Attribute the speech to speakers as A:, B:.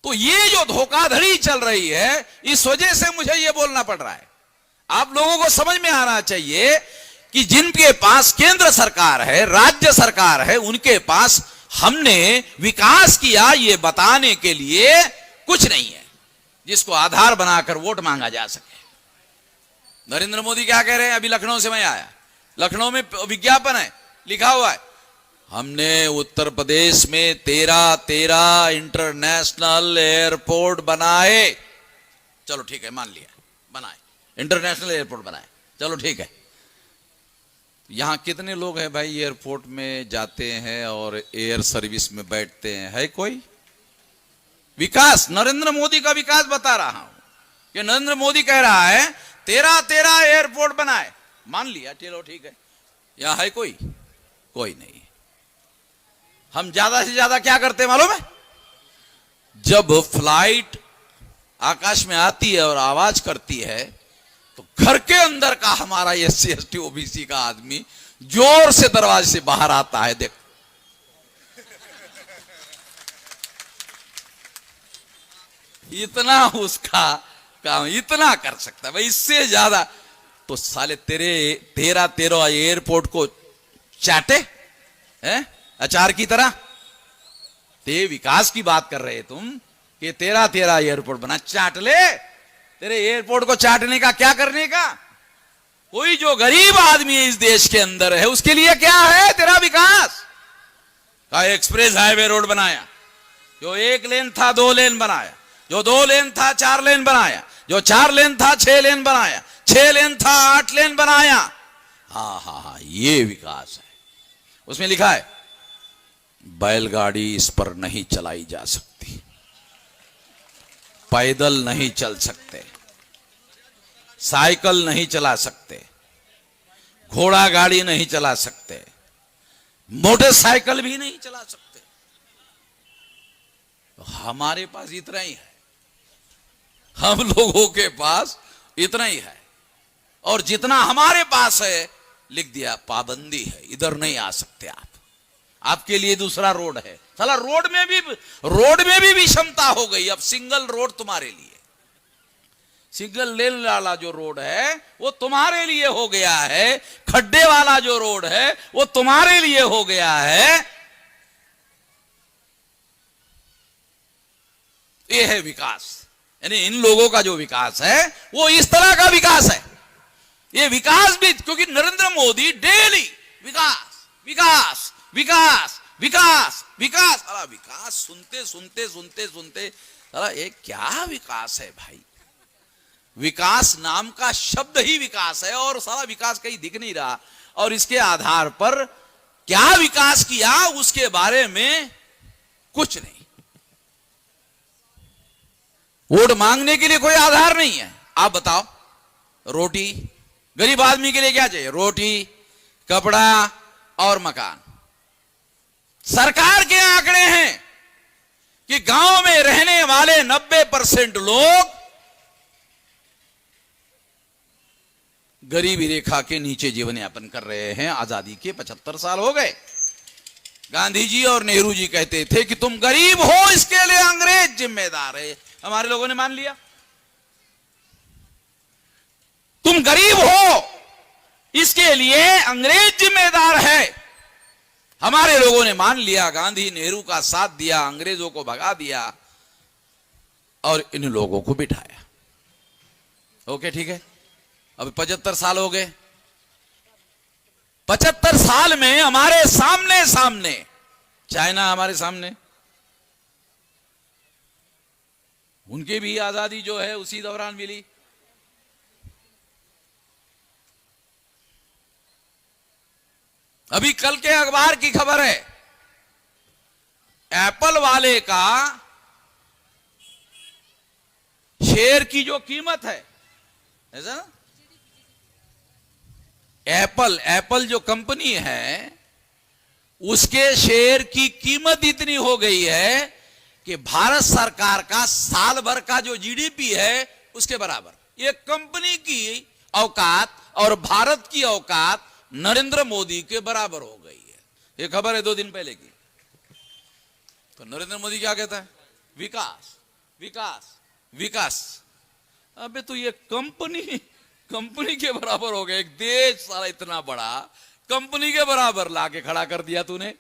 A: तो ये जो धोखाधड़ी चल रही है, इस वजह से मुझे ये बोलना पड़ रहा है। आप लोगों को समझ में आना चाहिए कि जिनके पास केंद्र सरकार है, राज्य सरकार है, उनके पास हमने विकास किया ये बताने के लिए कुछ नहीं है जिसको आधार बनाकर वोट मांगा जा सके। नरेंद्र मोदी क्या कह रहे हैं? अभी लखनऊ से मैं आया, लखनऊ में विज्ञापन है, लिखा हुआ है हमने उत्तर प्रदेश में 13 इंटरनेशनल एयरपोर्ट बनाए। चलो ठीक है, मान लिया, बनाए, इंटरनेशनल एयरपोर्ट बनाए, चलो ठीक है। यहां कितने लोग हैं भाई एयरपोर्ट में जाते हैं और एयर सर्विस में बैठते हैं? है कोई? विकास, नरेंद्र मोदी का विकास बता रहा हूं कि नरेंद्र मोदी कह रहा है 13 एयरपोर्ट बनाए, मान लिया, चलो ठीक है। यहां है कोई? कोई नहीं। हम ज्यादा से ज्यादा क्या करते हैं मालूम है? जब फ्लाइट आकाश में आती है और आवाज करती है तो घर के अंदर का हमारा SC ST OBC का आदमी जोर से दरवाजे से बाहर आता है। देख, इतना उसका काम इतना कर सकता है भाई, इससे ज्यादा तो साले तेरे 13 एयरपोर्ट को चाटे हैं अचार की तरह। ते विकास की बात कर रहे तुम कि 13 एयरपोर्ट बना, चाट ले। तेरे एयरपोर्ट को चाटने का क्या करने का? कोई जो गरीब आदमी है इस देश के अंदर है उसके लिए क्या है तेरा विकास? का एक्सप्रेस हाईवे रोड बनाया, जो 1 लेन था 2 लेन बनाया, जो 2 लेन था 4 लेन बनाया, जो 4 लेन था 6 लेन बनाया, 6 लेन था 8 लेन बनाया। हाँ, ये विकास है। उसमें लिखा है बैलगाड़ी इस पर नहीं चलाई जा सकती, पैदल नहीं चल सकते, साइकिल नहीं चला सकते, घोड़ा गाड़ी नहीं चला सकते, मोटरसाइकिल भी नहीं चला सकते। तो हमारे पास इतना ही है, हम लोगों के पास इतना ही है। और जितना हमारे पास है लिख दिया पाबंदी है, इधर नहीं आ सकते आप, आपके लिए दूसरा रोड है। साला रोड में भी विषमता हो गई। अब सिंगल रोड तुम्हारे लिए, सिंगल लेन वाला जो रोड है वो तुम्हारे लिए हो गया है, खड्डे वाला जो रोड है वो तुम्हारे लिए हो गया है। ये है विकास, यानी इन लोगों का जो विकास है वो इस तरह का विकास है। ये विकास भी क्योंकि नरेंद्र मोदी डेली विकास विकास विकास विकास विकास, अरे विकास सुनते अरे ये क्या विकास है भाई? विकास नाम का शब्द ही विकास है और सारा विकास कहीं दिख नहीं रहा। और इसके आधार पर क्या विकास किया उसके बारे में कुछ नहीं। वोट मांगने के लिए कोई आधार नहीं है। आप बताओ, रोटी, गरीब आदमी के लिए क्या चाहिए? रोटी, कपड़ा और मकान। सरकार के आंकड़े हैं कि गांव में रहने वाले 90% लोग गरीबी रेखा के नीचे जीवन यापन कर रहे हैं। आजादी के 75 साल हो गए। गांधी जी और नेहरू जी कहते थे कि तुम गरीब हो इसके लिए अंग्रेज जिम्मेदार है। हमारे लोगों ने मान लिया। तुम गरीब हो इसके लिए अंग्रेज जिम्मेदार है। हमारे लोगों ने मान लिया, गांधी नेहरू का साथ दिया, अंग्रेजों को भगा दिया और इन लोगों को बिठाया। ओके, ठीक है। अब 75 साल हो गए। 75 साल में हमारे सामने चाइना हमारे सामने, उनकी भी आजादी जो है उसी दौरान मिली। अभी कल के अखबार की खबर है, एप्पल वाले का शेयर की जो कीमत है, ऐसा ना, एप्पल जो कंपनी है उसके शेयर की कीमत इतनी हो गई है कि भारत सरकार का साल भर का जो GDP है उसके बराबर। ये कंपनी की औकात और भारत की औकात नरेंद्र मोदी के बराबर हो गई है। ये खबर है 2 दिन पहले की। तो नरेंद्र मोदी क्या कहता है? विकास। विकास विकास, अबे तो ये कंपनी के बराबर हो गया। एक देश सारा इतना बड़ा कंपनी के बराबर लाके खड़ा कर दिया तूने।